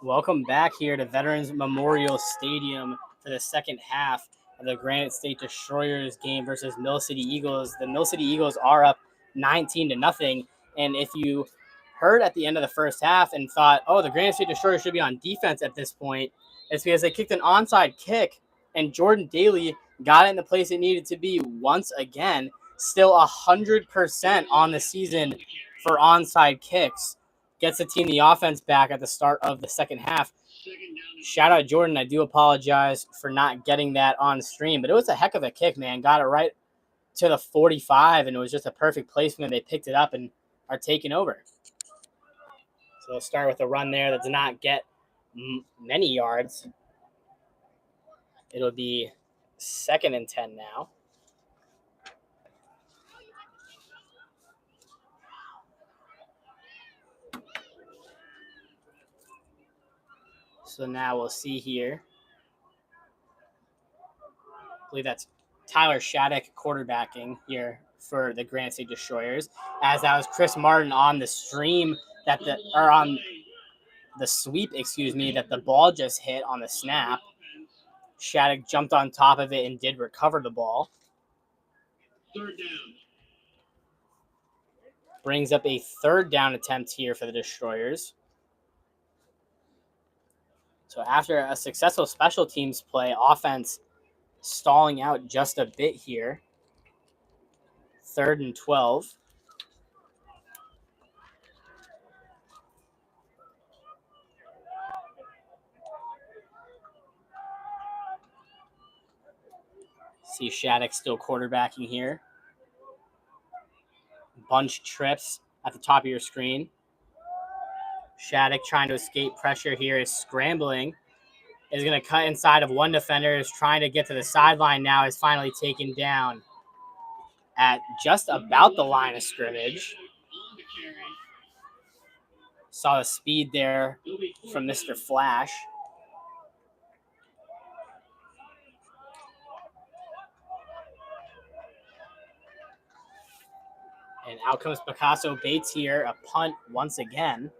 Welcome back here to Veterans Memorial Stadium for the second half of the Granite State Destroyers game versus Mill City Eagles. The Mill City Eagles are up 19 to nothing. And if you heard at the end of the first half and thought, oh, the Granite State Destroyers should be on defense at this point, it's because they kicked an onside kick and Jordan Daly got it in the place it needed to be once again. Still 100% on the season for onside kicks. Gets the team the offense back at the start of the second half. Shout out Jordan. I do apologize for not getting that on stream, but it was a heck of a kick, man. Got it right to the 45, and it was just a perfect placement. They picked it up and are taking over. So we'll start with a run there that did not get many yards. It'll be 2nd and 10 now. So now we'll see here. I believe that's Tyler Shattuck quarterbacking here for the Granite State Destroyers. As that was Chris Martin on the stream on the sweep, that the ball just hit on the snap. Shattuck jumped on top of it and did recover the ball. 3rd down. Brings up a 3rd down attempt here for the Destroyers. So after a successful special teams play, offense stalling out just a bit here. 3rd and 12. See Shattuck still quarterbacking here. Bunch trips at the top of your screen. Shattuck trying to escape pressure here is scrambling. Is going to cut inside of one defender, is trying to get to the sideline now, is finally taken down at just about the line of scrimmage. Saw the speed there from Mr. Flash. And out comes Picasso Bates here, a punt once again.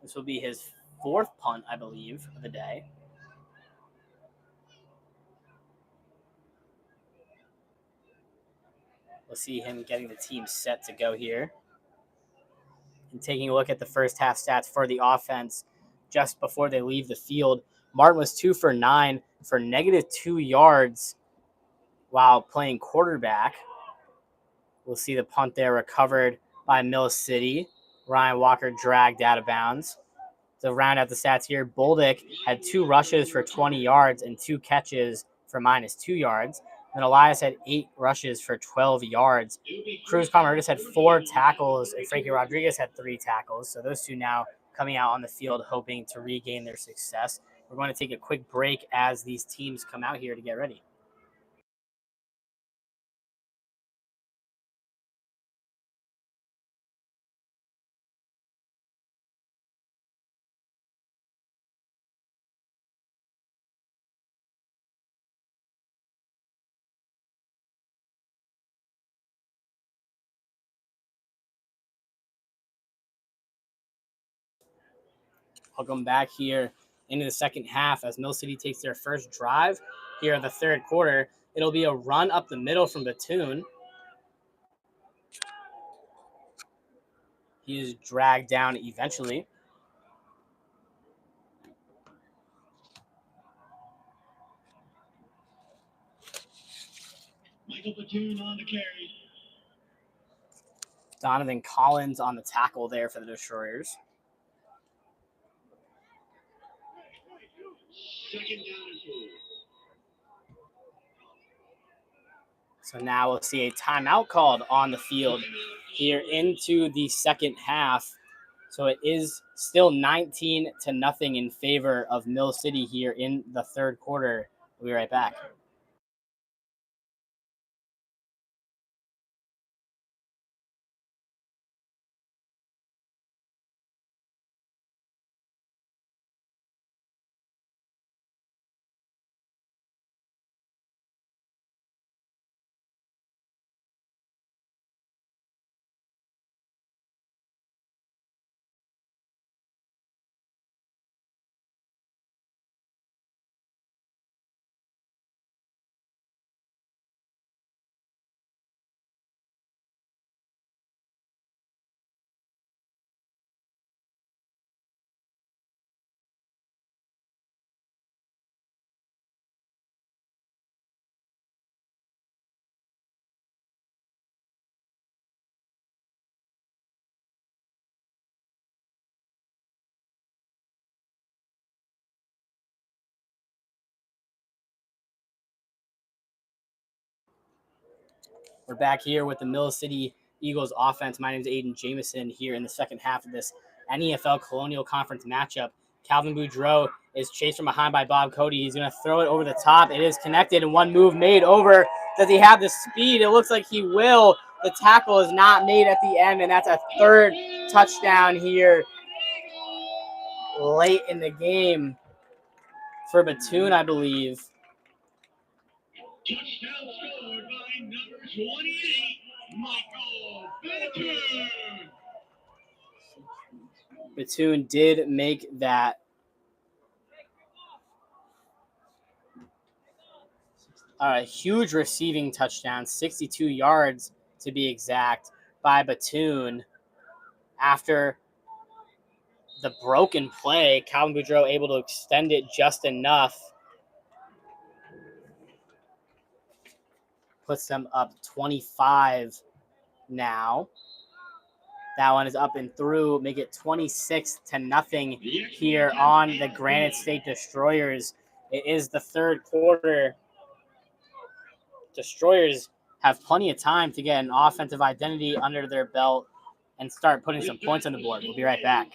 This will be his 4th punt, I believe, of the day. We'll see him getting the team set to go here. And taking a look at the first half stats for the offense just before they leave the field. Martin was 2 for 9 for -2 yards while playing quarterback. We'll see the punt there recovered by Mill City. Ryan Walker dragged out of bounds. To round out the stats here, Boldick had 2 rushes for 20 yards and 2 catches for -2 yards. And Elias had 8 rushes for 12 yards. Cruz Comarutis had 4 tackles, and Frankie Rodriguez had 3 tackles. So those two now coming out on the field hoping to regain their success. We're going to take a quick break as these teams come out here to get ready. Welcome back here into the second half as Mill City takes their first drive here in the 3rd quarter. It'll be a run up the middle from Batoon. He is dragged down eventually. Michael Batoon on the carry. Donovan Collins on the tackle there for the Destroyers. 2nd down and 2. So now we'll see a timeout called on the field here into the second half. So it is still 19 to nothing in favor of Mill City here in the 3rd quarter. We'll be right back. We're back here with the Mill City Eagles offense. My name is Aiden Jameson here in the second half of this NEFL Colonial Conference matchup. Calvin Boudreau is chased from behind by Bob Cody. He's going to throw it over the top. It is connected and one move made over. Does he have the speed? It looks like he will. The tackle is not made at the end, and that's a third touchdown here late in the game for Bethune, I believe. Touchdown scored by number 28, Michael Bethune. Bethune did make that. Huge receiving touchdown, 62 yards to be exact, by Bethune. After the broken play, Calvin Boudreau able to extend it just enough. Puts them up 25 now. That one is up and through. Make it 26-0 here on the Granite State Destroyers. It is the third quarter. Destroyers have plenty of time to get an offensive identity under their belt and start putting some points on the board. We'll be right back.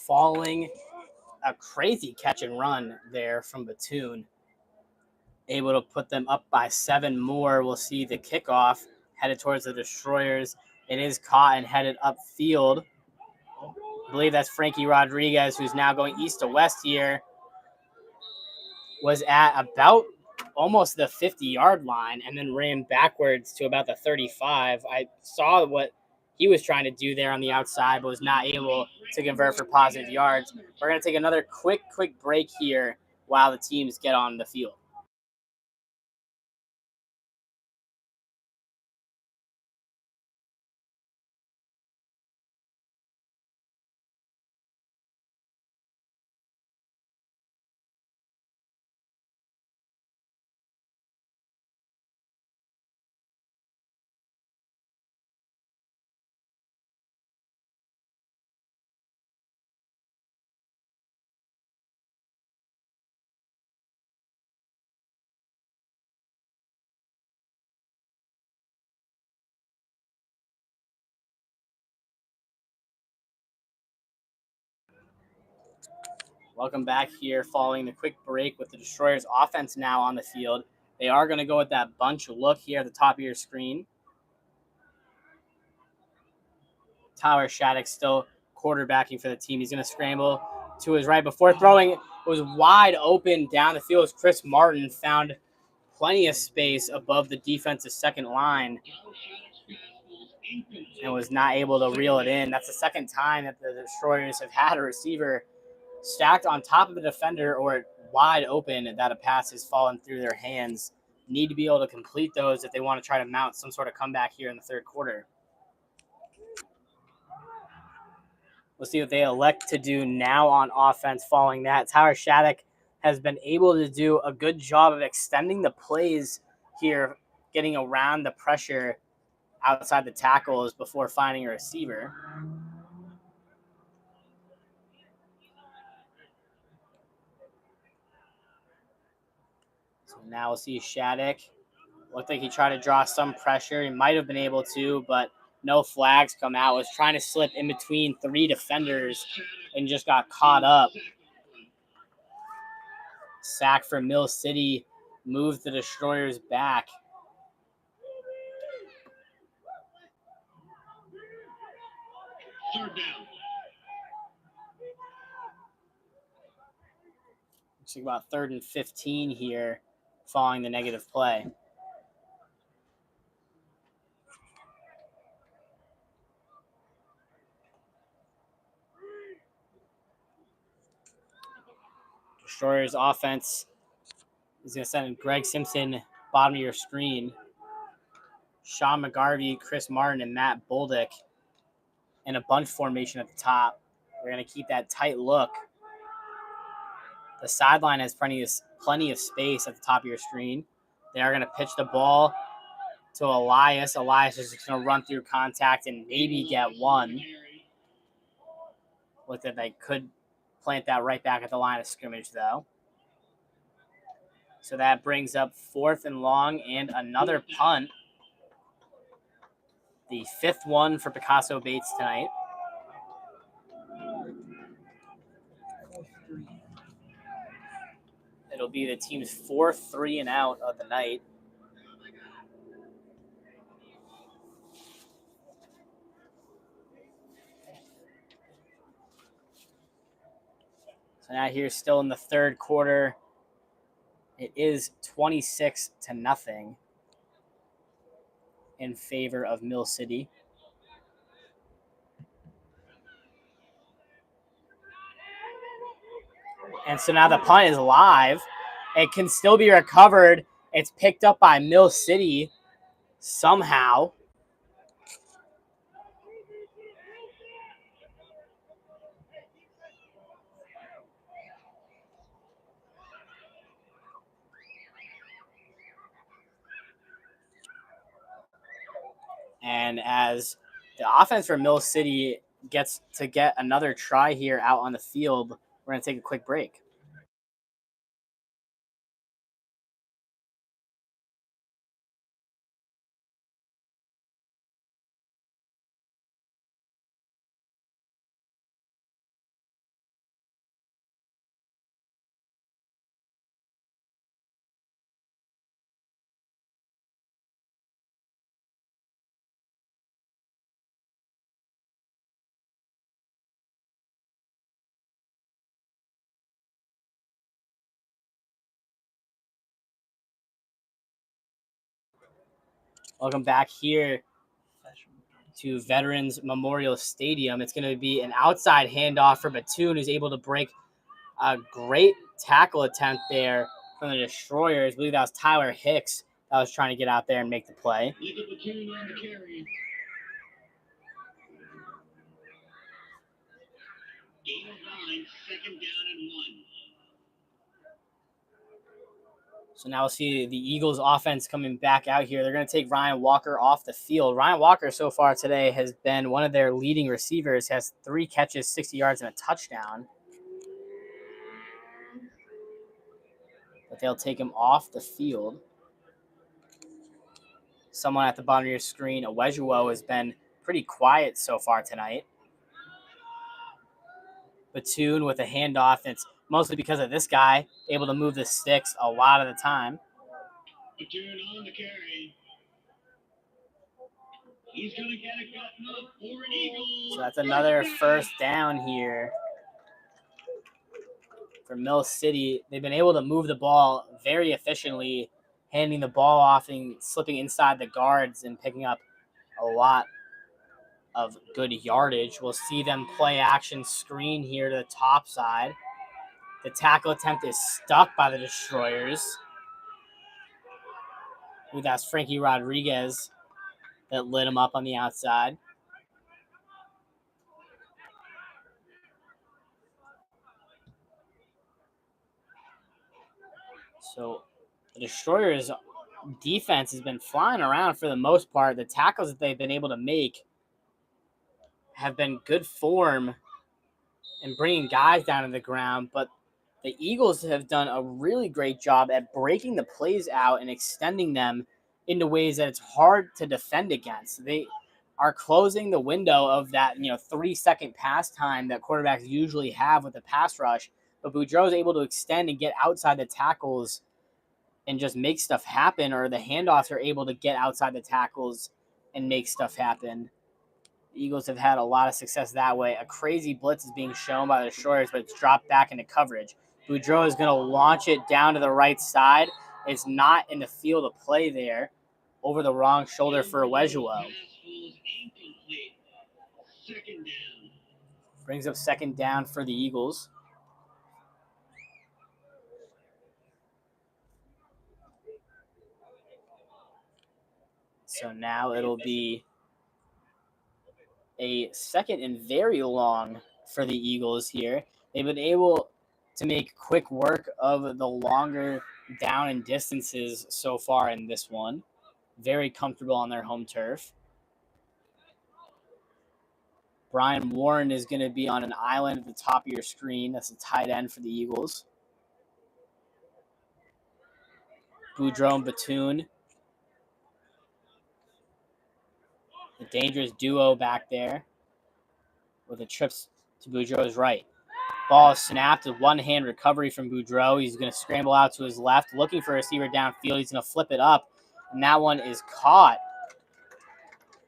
Falling, a crazy catch and run there from Bethune. Able to put them up by 7 more. We'll see the kickoff headed towards the Destroyers. It is caught and headed upfield. I believe that's Frankie Rodriguez, who's now going east to west here. Was at about almost the 50-yard line and then ran backwards to about the 35. I saw what he was trying to do there on the outside, but was not able to convert for positive yards. We're going to take another quick break here while the teams get on the field. Welcome back here following the quick break with the Destroyers offense now on the field. They are going to go with that bunch look here at the top of your screen. Tyler Shattuck still quarterbacking for the team. He's going to scramble to his right before throwing. It was wide open down the field as Chris Martin found plenty of space above the defensive second line and was not able to reel it in. That's the second time that the Destroyers have had a receiver stacked on top of the defender or wide open that a pass has fallen through their hands. Need to be able to complete those if they want to try to mount some sort of comeback here in the third quarter. We'll see what they elect to do now on offense following that. Tyler Shattuck has been able to do a good job of extending the plays here, getting around the pressure outside the tackles before finding a receiver. So now we'll see Shattuck. Looked like he tried to draw some pressure. He might have been able to, but no flags come out. Was trying to slip in between 3 defenders and just got caught up. Sack for Mill City. Moved the Destroyers back. Third down. Looks like about 3rd and 15 here following the negative play. Destroyers offense is going to send Greg Simpson bottom of your screen. Sean McGarvey, Chris Martin, and Matt Boldick in a bunch formation at the top. We're going to keep that tight look. The sideline has plenty of space at the top of your screen. They are going to pitch the ball to Elias. Elias is just going to run through contact and maybe get one. Looked like they could plant that right back at the line of scrimmage, though. So that brings up 4th and long and another punt. The 5th one for Picasso Bates tonight. It'll be the team's 4th 3-and-out of the night. So now here, still in the 3rd quarter, it is 26-0 in favor of Mill City. And so now the punt is live. It can still be recovered. It's picked up by Mill City somehow. And as the offense for Mill City gets to get another try here out on the field, we're going to take a quick break. Welcome back here to Veterans Memorial Stadium. It's going to be an outside handoff for Batoon, who's able to break a great tackle attempt there from the Destroyers. I believe that was Tyler Hicks that was trying to get out there and make the play. Look at Batoon on the carry. Gain of 9, 2nd down and 1. So now we'll see the Eagles offense coming back out here. They're going to take Ryan Walker off the field. Ryan Walker so far today has been one of their leading receivers, has 3 catches, 60 yards, and a touchdown. But they'll take him off the field. Someone at the bottom of your screen, Owejuwo, has been pretty quiet so far tonight. Batoon with a handoff. It's mostly because of this guy, able to move the sticks a lot of the time. Batoon on the carry. He's going to get it gotten up for an Eagle. So that's another 1st down here for Mill City. They've been able to move the ball very efficiently, handing the ball off and slipping inside the guards and picking up a lot of good yardage. We'll see them play action screen here to the top side. The tackle attempt is stuck by the Destroyers. Ooh, that's Frankie Rodriguez that lit him up on the outside. So the Destroyers' defense has been flying around for the most part. The tackles that they've been able to make have been good form and bringing guys down to the ground, but the Eagles have done a really great job at breaking the plays out and extending them into ways that it's hard to defend against. They are closing the window of that 3-second pass time that quarterbacks usually have with the pass rush, but Boudreaux is able to extend and get outside the tackles and just make stuff happen, or the handoffs are able to get outside the tackles and make stuff happen. The Eagles have had a lot of success that way. A crazy blitz is being shown by the Destroyers, but it's dropped back into coverage. Boudreaux is going to launch it down to the right side. It's not in the field of play there. Over the wrong shoulder for Wejuo. Brings up second down for the Eagles. So now it'll be a second and very long for the Eagles here. They've been able to make quick work of the longer down and distances so far in this one. Very comfortable on their home turf. Brian Warren is going to be on an island at the top of your screen. That's a tight end for the Eagles. Boudreaux and Batoon. The dangerous duo back there with the trips to Boudreaux's right. Ball is snapped, a one-hand recovery from Boudreaux. He's going to scramble out to his left, looking for a receiver downfield. He's going to flip it up, and that one is caught.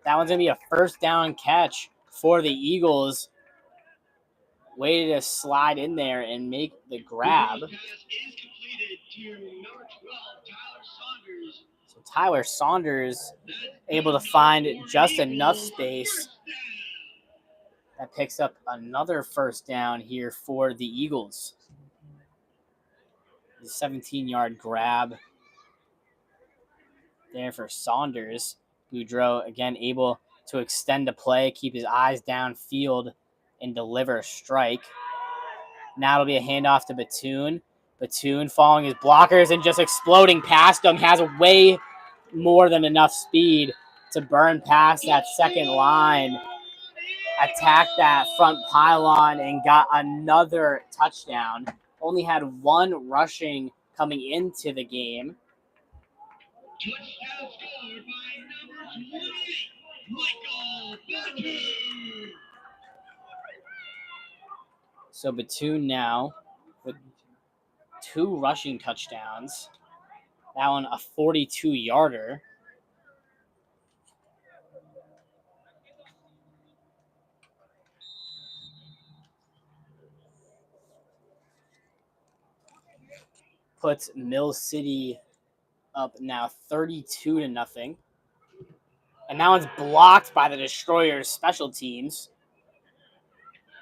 That one's going to be a first down catch for the Eagles. Waited to slide in there and make the grab. So Tyler Saunders able to find just enough space. That picks up another first down here for the Eagles. The 17-yard grab there for Saunders. Boudreaux, again, able to extend the play, keep his eyes downfield, and deliver a strike. Now it'll be a handoff to Batoon. Batoon following his blockers and just exploding past them. Has way more than enough speed to burn past that second line, attack that front pylon, and got another touchdown. Only had one rushing coming into the game. Touchdown scored by number 28, Michael Batoon. So Batoon now with 2 rushing touchdowns. That one a 42-yarder. Puts Mill City up now 32-0. And that one's blocked by the Destroyers' special teams.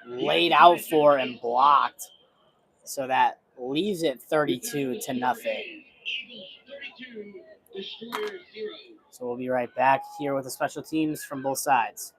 Laid out for and blocked. So that leaves it 32-0. Eagles 32, Destroyers 0. So we'll be right back here with the special teams from both sides.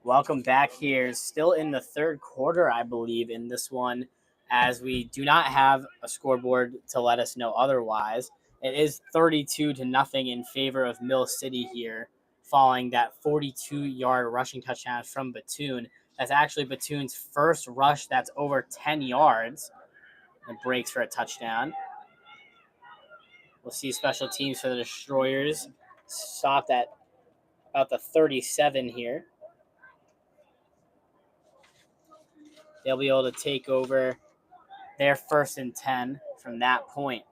Welcome back here. Still in the third quarter, I believe, in this one, as we do not have a scoreboard to let us know otherwise. It is 32-0 in favor of Mill City here, following that 42-yard rushing touchdown from Batoon. That's actually Batoon's first rush that's over 10 yards. And breaks for a touchdown. We'll see special teams for the Destroyers stopped at about the 37 here. They'll be able to take over their 1st and 10 from that point.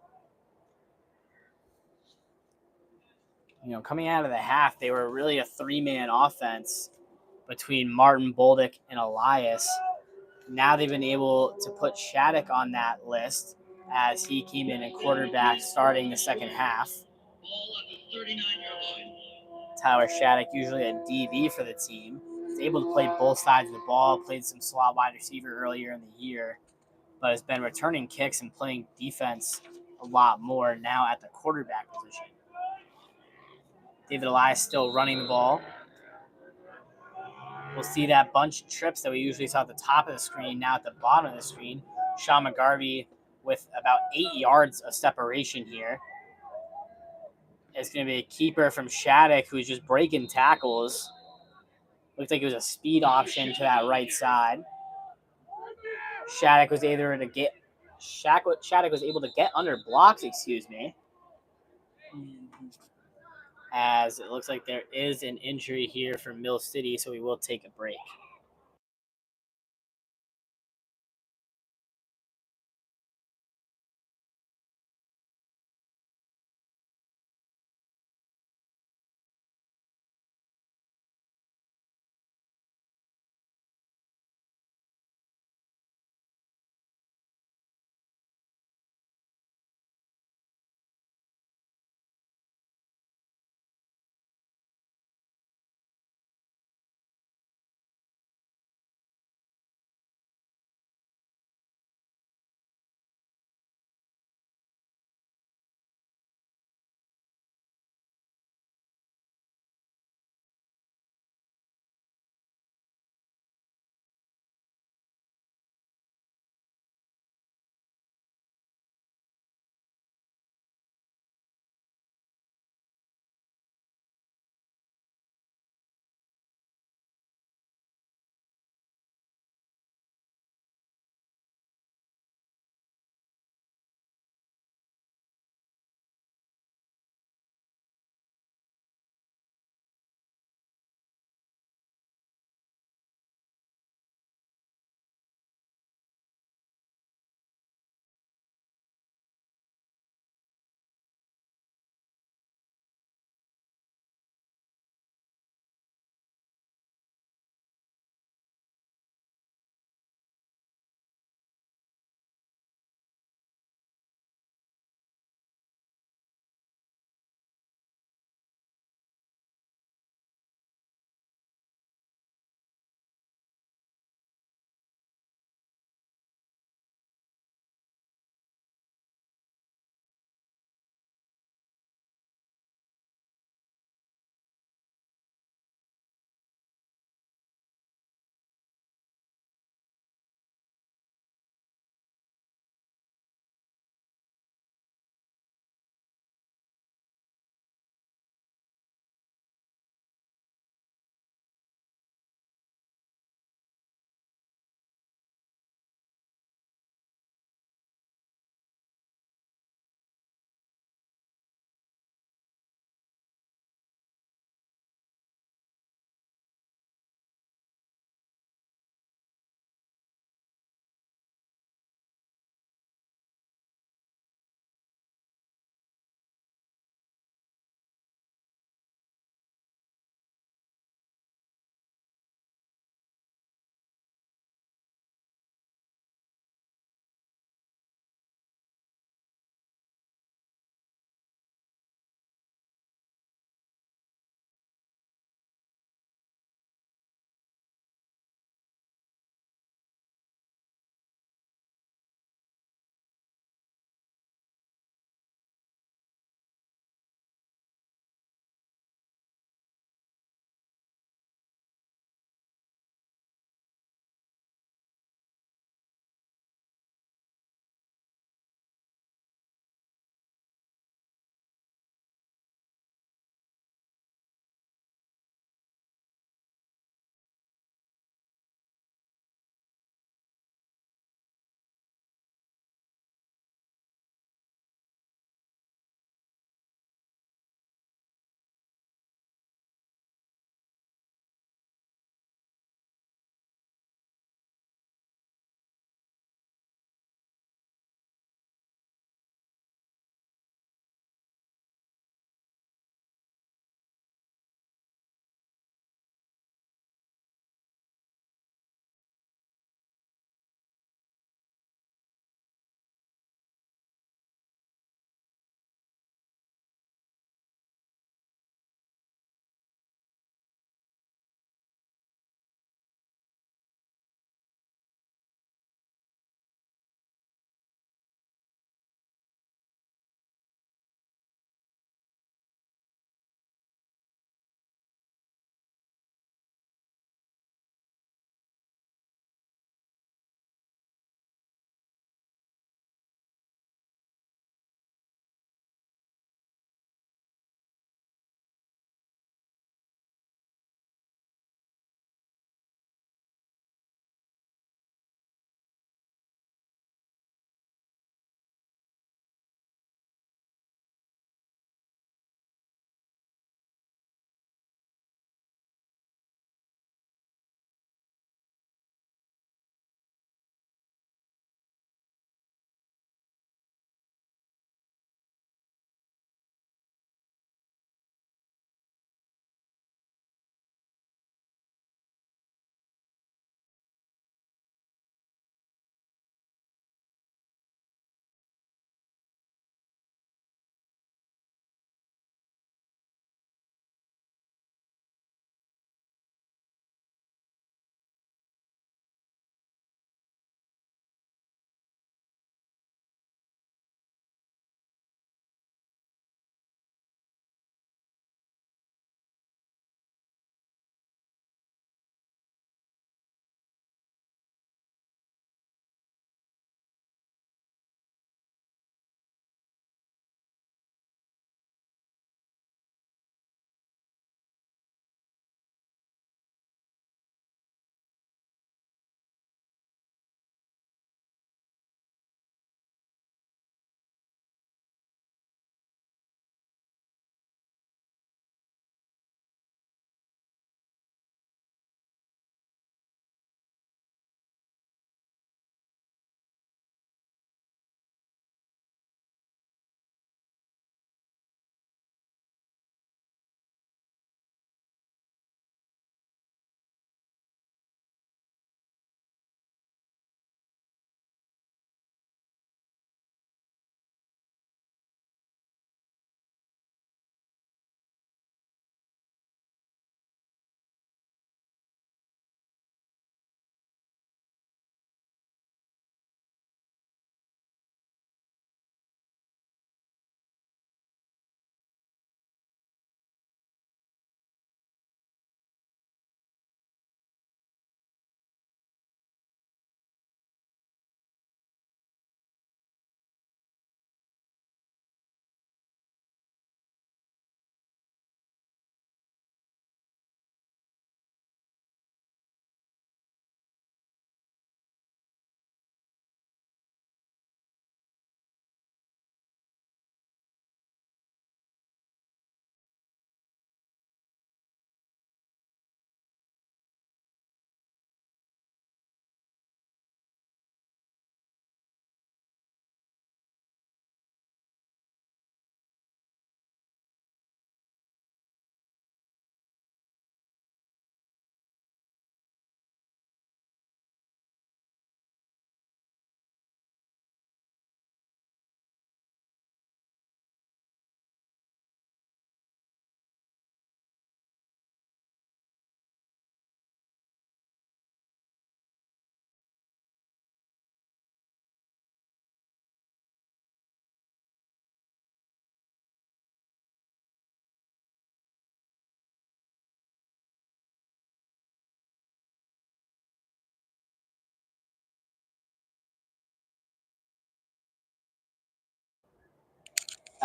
Coming out of the half, they were really a 3-man offense between Martin Bolduc and Elias. Now they've been able to put Shattuck on that list as he came in at quarterback starting the second half. Tyler Shattuck, usually a DB for the team, is able to play both sides of the ball, played some slot wide receiver earlier in the year, but has been returning kicks and playing defense a lot more now at the quarterback position. David Elias still running the ball. We'll see that bunch of trips that we usually saw at the top of the screen now at the bottom of the screen. Sean McGarvey with about 8 yards of separation here. It's going to be a keeper from Shattuck who's just breaking tackles. Looks like it was a speed option to that right side. Shattuck was able to get under blocks, as it looks like there is an injury here for Mill City, so we will take a break.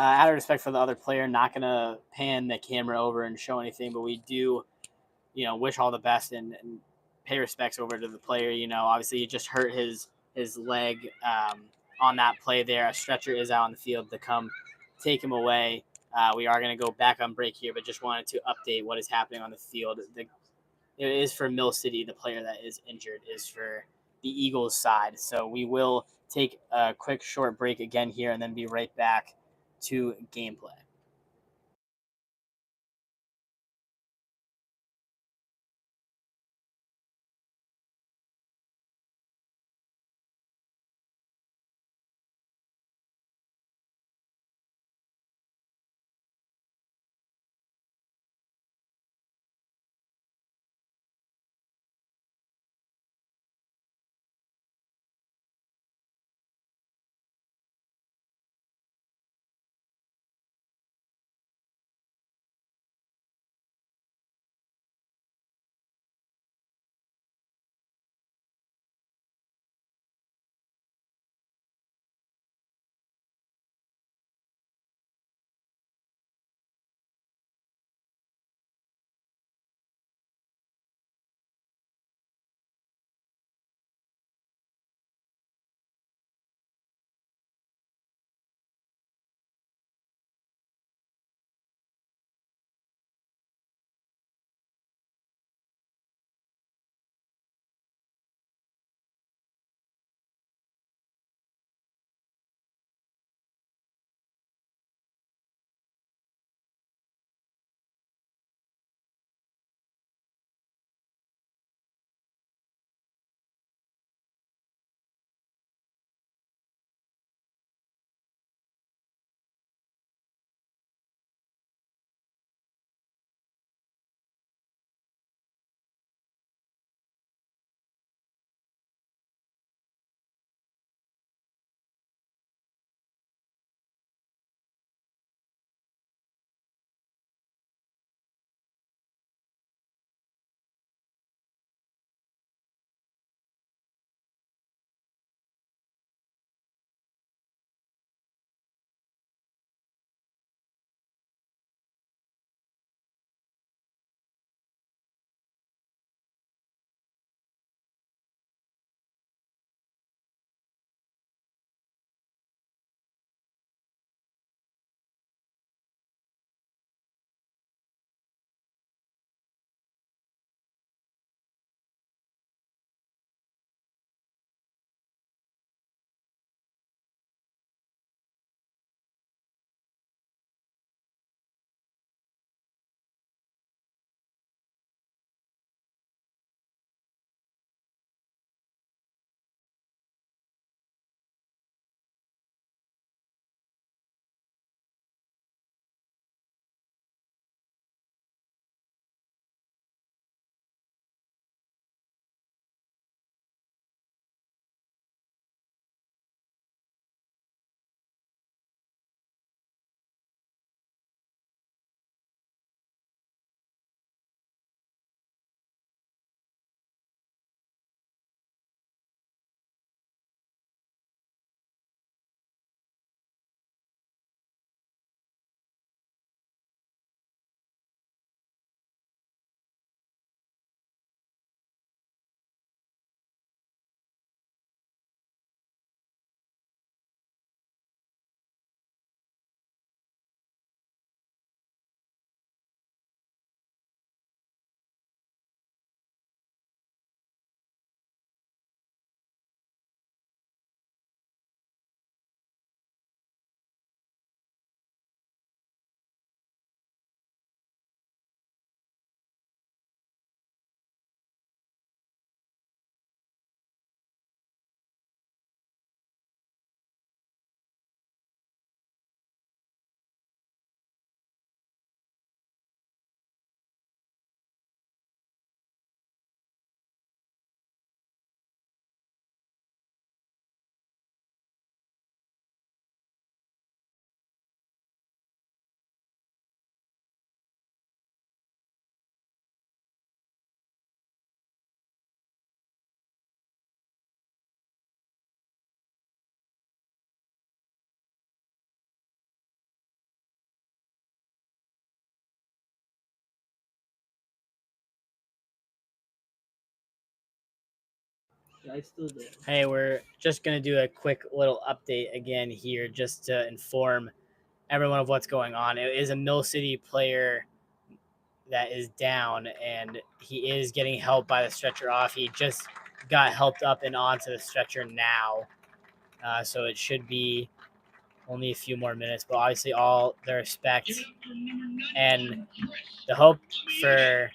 out of respect for the other player, not gonna pan the camera over and show anything, but we do, wish all the best and pay respects over to the player. Obviously he just hurt his leg on that play there. A stretcher is out on the field to come take him away. We are going to go back on break here, but just wanted to update what is happening on the field. It is for Mill City. The player that is injured is for the Eagles side. So we will take a quick short break again here and then be right back to gameplay. I still do. Hey, we're just going to do a quick little update again here just to inform everyone of what's going on. It is a Mill City player that is down, and he is getting help by the stretcher off. He just got helped up and onto the stretcher now. So it should be only a few more minutes, but obviously all the respect Give it up for number 19, and Chris. the hope for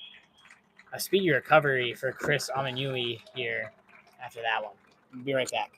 a speedy recovery for Chris Amanui here after that one. Be right back.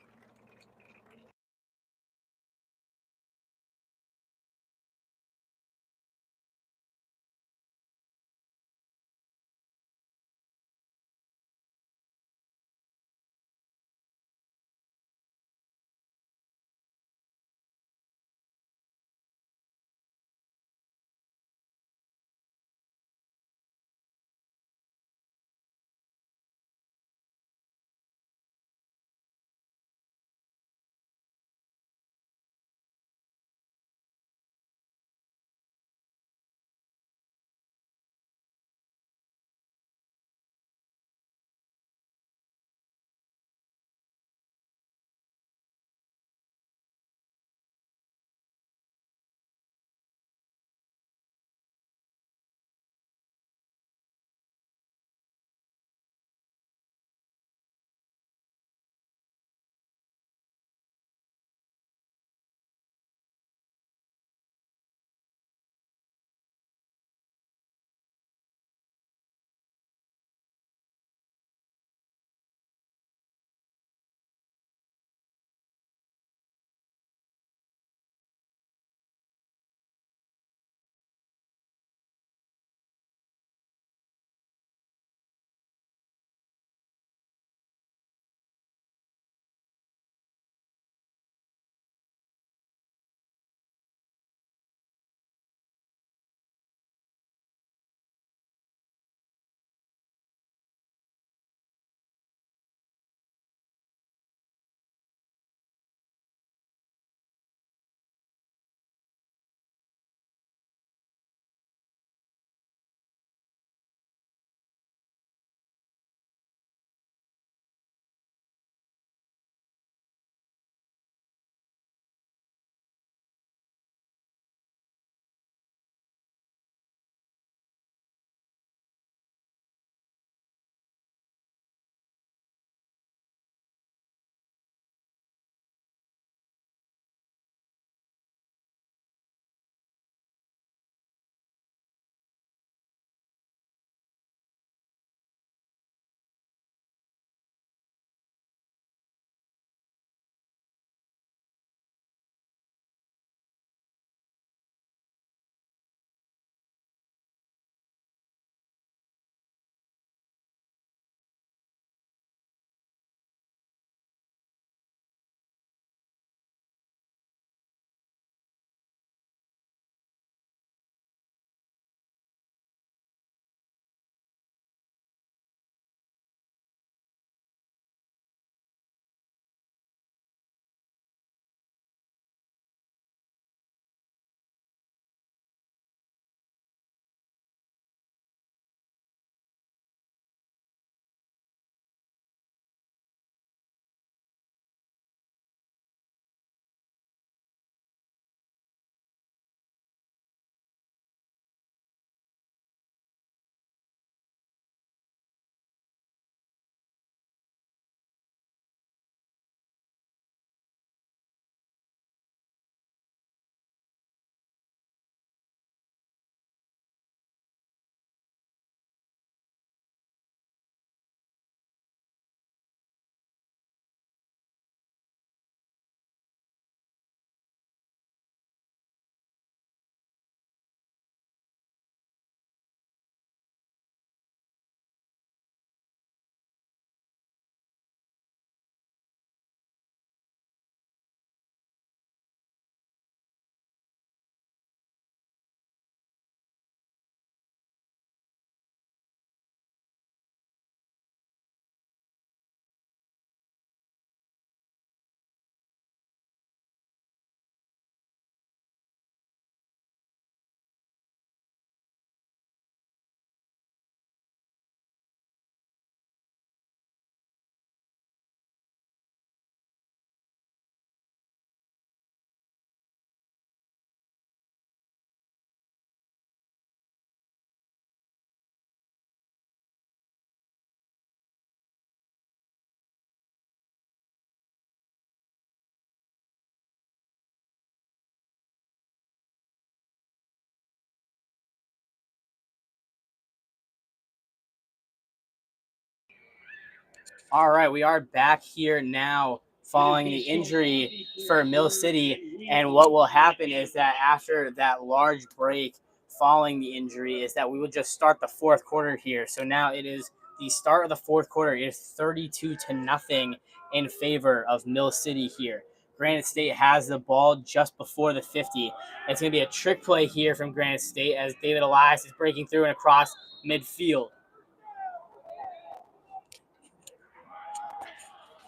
All right, we are back here now following the injury for Mill City. And what will happen is that after that large break following the injury is that we will just start the fourth quarter here. So now it is the start of the fourth quarter. It is 32-0 in favor of Mill City here. Granite State has the ball just before the 50. It's going to be a trick play here from Granite State as David Elias is breaking through and across midfield.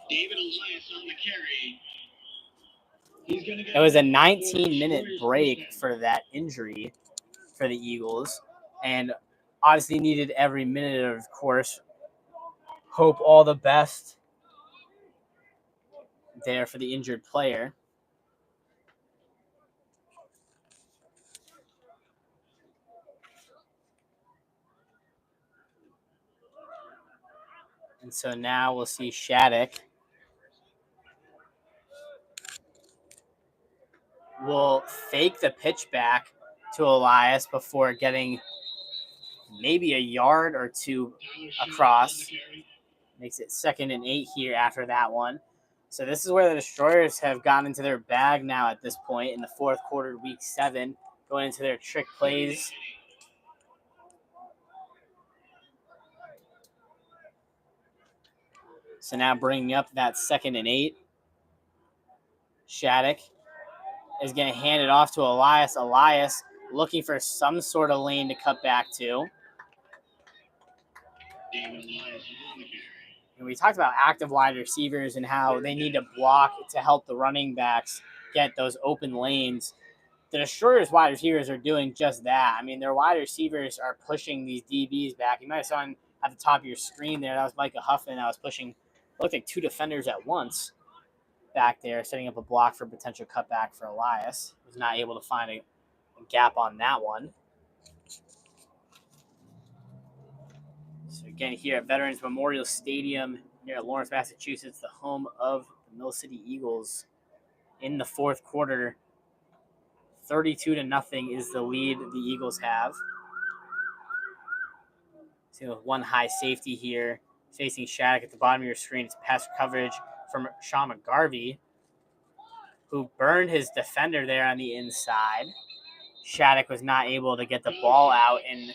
David Elias on the carry. He's going to go. It was a 19-minute break for that injury for the Eagles, and obviously needed every minute, of course. Hope all the best there for the injured player. And so now we'll see Shattuck will fake the pitch back to Elias before getting maybe a yard or two across. Makes it 2nd and 8 here after that one. So this is where the Destroyers have gotten into their bag now at this point in the fourth quarter, week 7, going into their trick plays. So now bringing up that 2nd and 8. Shattuck is going to hand it off to Elias. Elias looking for some sort of lane to cut back to. And we talked about active wide receivers and how they need to block to help the running backs get those open lanes. The Destroyers wide receivers are doing just that. I mean, their wide receivers are pushing these DBs back. You might have saw at the top of your screen there, that was Micah Huffman that was pushing, looked like 2 defenders at once back there, setting up a block for potential cutback for Elias. Was not able to find a gap on that one. So again, here at Veterans Memorial Stadium near Lawrence, Massachusetts, the home of the Mill City Eagles. In the fourth quarter, 32-0 is the lead the Eagles have. So one high safety here, facing Shattuck at the bottom of your screen. It's pass coverage from Sean McGarvey, who burned his defender there on the inside. Shattuck was not able to get the ball out in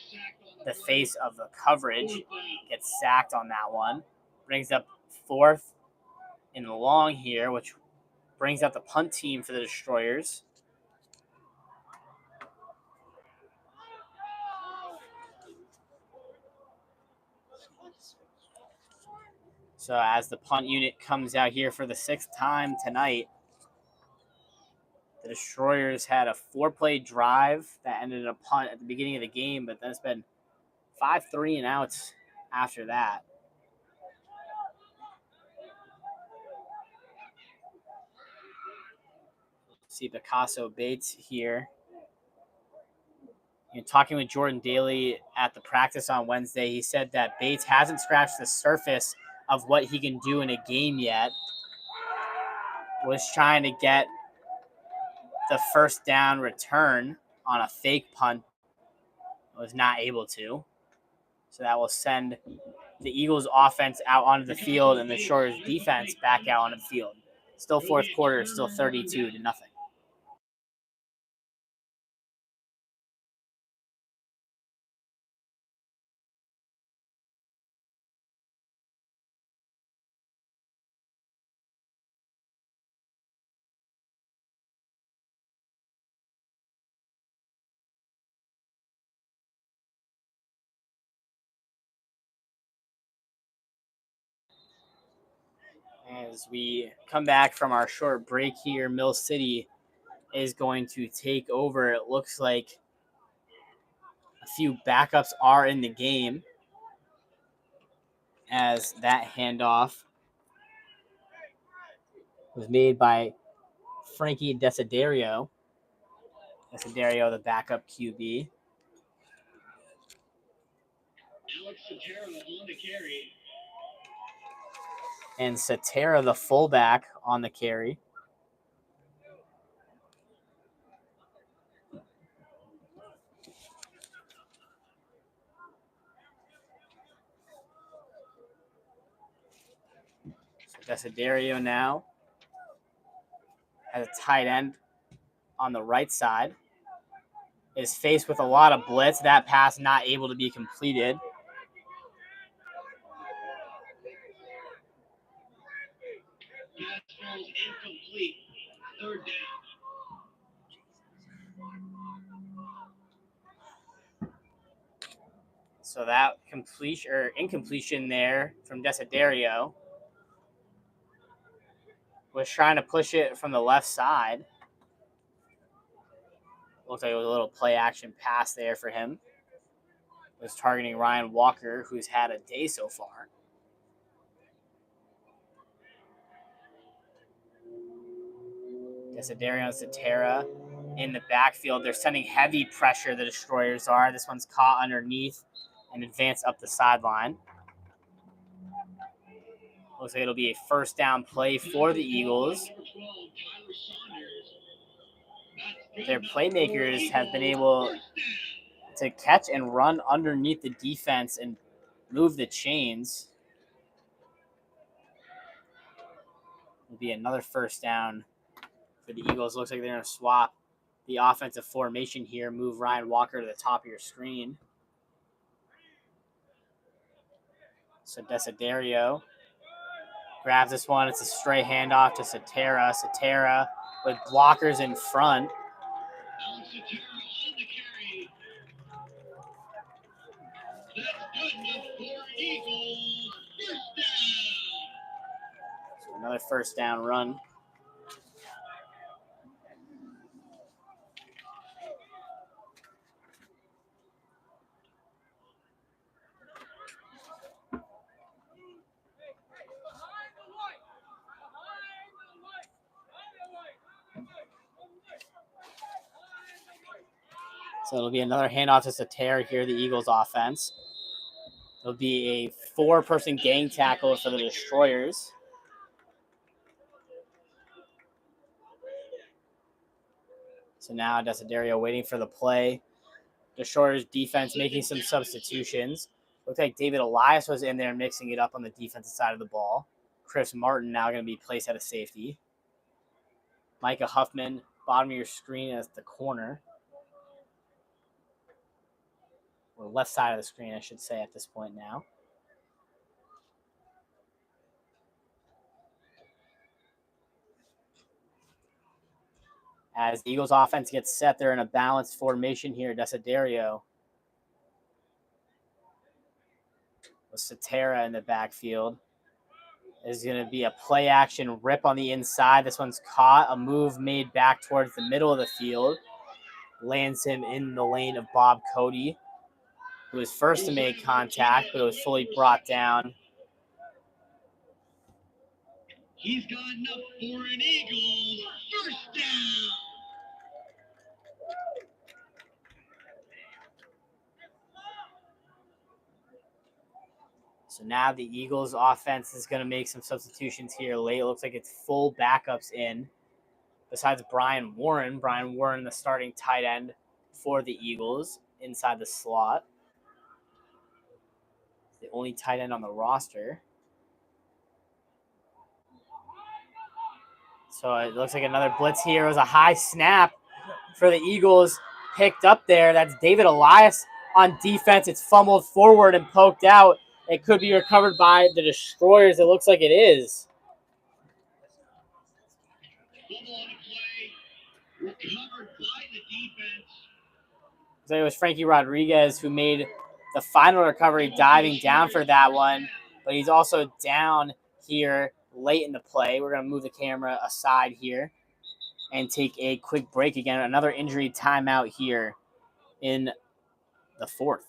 the face of the coverage. Gets sacked on that one. Brings up 4th and long here, which brings out the punt team for the Destroyers. So as the punt unit comes out here for the 6th time tonight, the Destroyers had a 4-play drive that ended in a punt at the beginning of the game, but then it's been 5 3 and outs after that. See Picasso Bates here. Talking with Jordan Daly at the practice on Wednesday, he said that Bates hasn't scratched the surface of what he can do in a game yet. Was trying to get the first down return on a fake punt. Was not able to. So that will send the Eagles offense out onto the field and the Shores defense back out onto the field. Still fourth quarter, still 32-0. As we come back from our short break here, Mill City is going to take over. It looks like a few backups are in the game as that handoff was made by Frankie Desiderio. Desiderio, the backup QB. Alex Sotero on the carry. And Satera, the fullback, on the carry. Desiderio now has a tight end on the right side. Is faced with a lot of blitz. That pass not able to be completed. Pass falls incomplete. Third down. So that completion or incompletion there from Desiderio was trying to push it from the left side. Looks like it was a little play action pass there for him. Was targeting Ryan Walker, who's had a day so far. Desiderio and Satera in the backfield. They're sending heavy pressure, the Destroyers are. This one's caught underneath and advanced up the sideline. Looks like it'll be a first down play for the Eagles. Their playmakers have been able to catch and run underneath the defense and move the chains. It'll be another first down for the Eagles. Looks like they're going to swap the offensive formation here, move Ryan Walker to the top of your screen. So Desiderio grabs this one. It's a stray handoff to Satera. Satera with blockers in front. Alan Satera on the carry. That's good enough for Eagles. First down. So another first down run. So it'll be another handoff to Satera here, the Eagles offense. It'll be a four-person gang tackle for the Destroyers. So now Desiderio waiting for the play. Destroyers defense making some substitutions. Looks like David Elias was in there mixing it up on the defensive side of the ball. Chris Martin now going to be placed at a safety. Micah Huffman, bottom of your screen as the corner. Or left side of the screen, I should say, at this point now. As the Eagles offense gets set, they're in a balanced formation here. Desiderio with Satera in the backfield. Is going to be a play action rip on the inside. This one's caught. A move made back towards the middle of the field. Lands him in the lane of Bob Cody, who was first to make contact, but it was fully brought down. He's got enough for an Eagles. First down. So now the Eagles offense is going to make some substitutions here late. It looks like it's full backups in. Besides Brian Warren, the starting tight end for the Eagles inside the slot. The only tight end on the roster. So it looks like another blitz here. It was a high snap for the Eagles picked up there. That's David Elias on defense. It's fumbled forward and poked out. It could be recovered by the Destroyers. It looks like it is. Fumble on the play. Recovered by the defense. So it was Frankie Rodriguez who made the final recovery, diving down for that one. But he's also down here late in the play. We're going to move the camera aside here and take a quick break again. Another injury timeout here in the fourth.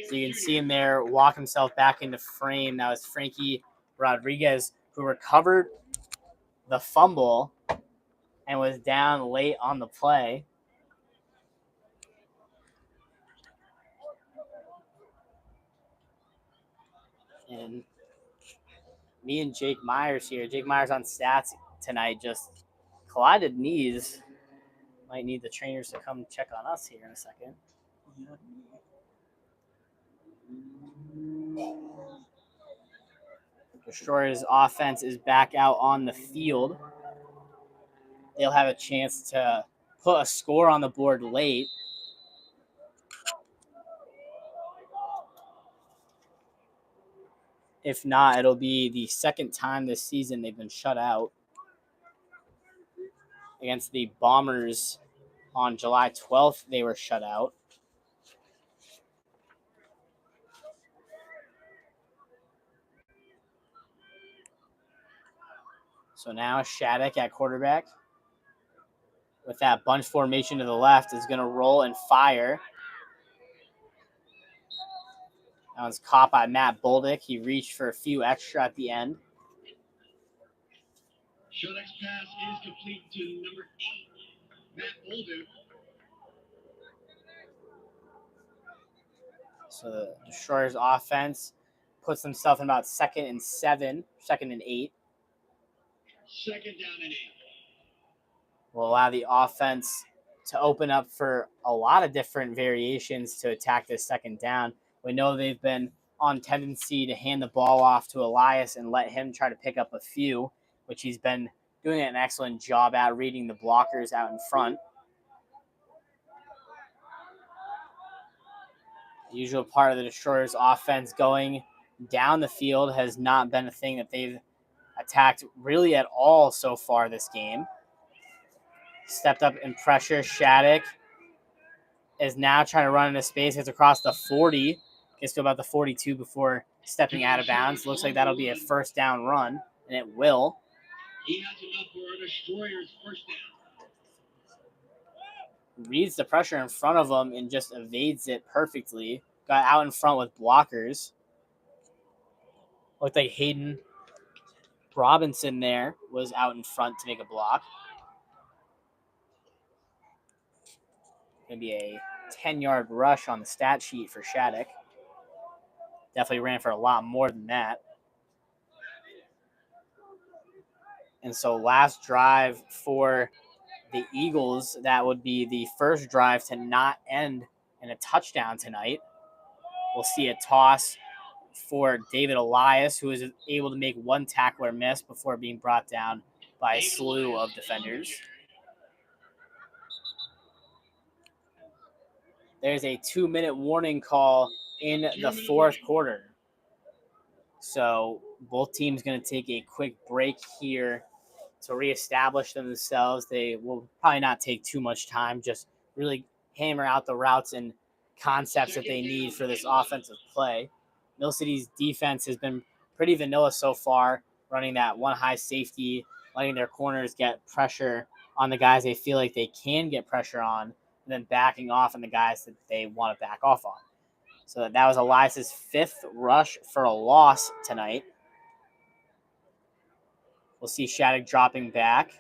So you can see him there walk himself back into frame. That was Frankie Rodriguez, who recovered the fumble and was down late on the play. And me and Jake Myers here. Jake Myers on stats tonight just collided knees. Might need the trainers to come check on us here in a second. Destroyers offense is back out on the field. They'll have a chance to put a score on the board late. If not, it'll be the second time this season they've been shut out. Against the Bombers on July 12th, they were shut out. So now Shattuck at quarterback with that bunch formation to the left is going to roll and fire. That was caught by Matt Boldick. He reached for a few extra at the end. Shattuck's pass is complete to number 8, Matt Boldick. So the Destroyers offense puts themselves in about 2nd and 7, 2nd and 8. 2nd down and 8. Will allow the offense to open up for a lot of different variations to attack this second down. We know they've been on tendency to hand the ball off to Elias and let him try to pick up a few, which he's been doing an excellent job at reading the blockers out in front. The usual part of the Destroyers offense going down the field has not been a thing that they've attacked really at all so far this game. Stepped up in pressure. Shattuck is now trying to run into space. Gets across the 40. Gets to about the 42 before stepping out of bounds. Looks like that'll be a first down run, and it will. He has enough for a Destroyer's first down. Reads the pressure in front of him and just evades it perfectly. Got out in front with blockers. Looked like Hayden Robinson there was out in front to make a block. Going to be a 10-yard rush on the stat sheet for Shattuck. Definitely ran for a lot more than that. And so last drive for the Eagles, that would be the first drive to not end in a touchdown tonight. We'll see a toss for David Elias, who was able to make one tackler miss before being brought down by a slew of defenders. There's a 2-minute warning call in the fourth quarter. So both teams going to take a quick break here to reestablish themselves. They will probably not take too much time, just really hammer out the routes and concepts that they need for this offensive play. Mill City's defense has been pretty vanilla so far, running that one high safety, letting their corners get pressure on the guys they feel like they can get pressure on, and then backing off on the guys that they want to back off on. So that was Elias's 5th rush for a loss tonight. We'll see Shattuck dropping back.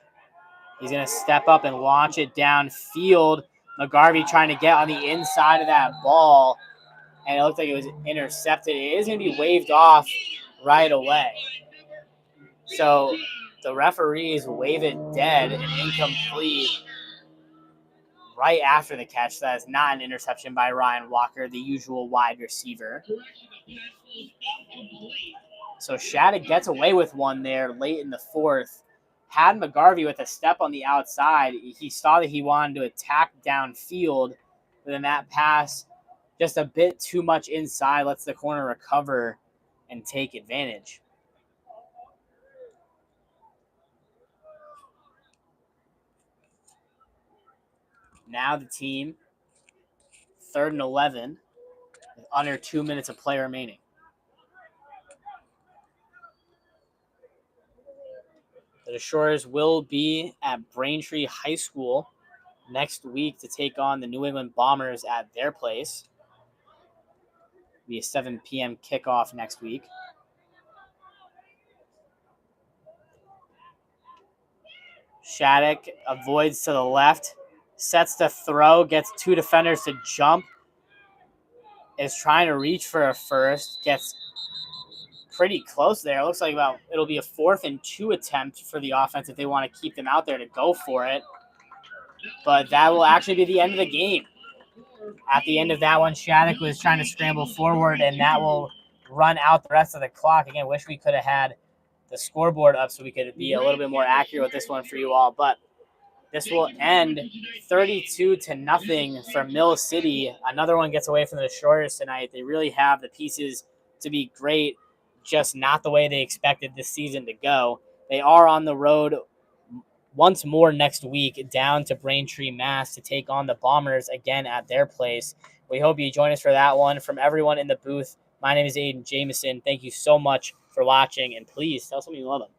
He's going to step up and launch it downfield. McGarvey trying to get on the inside of that ball, and it looked like it was intercepted. It is going to be waved off right away. So the referees wave it dead and incomplete right after the catch. That is not an interception by Ryan Walker, the usual wide receiver. So Shattuck gets away with one there late in the fourth. Had McGarvey with a step on the outside. He saw that he wanted to attack downfield, but then that pass just a bit too much inside, lets the corner recover and take advantage. Now the team, 3rd and 11, with under 2 minutes of play remaining. The Destroyers will be at Braintree High School next week to take on the New England Bombers at their place. Be a 7 p.m. kickoff next week. Shattuck avoids to the left, sets the throw, gets 2 defenders to jump, is trying to reach for a first, gets pretty close there. It looks like it'll be a 4th and 2 attempt for the offense if they want to keep them out there to go for it. But that will actually be the end of the game. At the end of that one, Shattuck was trying to scramble forward, and that will run out the rest of the clock. Again, wish we could have had the scoreboard up so we could be a little bit more accurate with this one for you all. But this will end 32-0 for Mill City. Another one gets away from the Destroyers tonight. They really have the pieces to be great, just not the way they expected this season to go. They are on the road once more next week down to Braintree, Mass. to take on the Bombers again at their place. We hope you join us for that one. From everyone in the booth, my name is Aiden Jameson. Thank you so much for watching, and please tell someone you love them.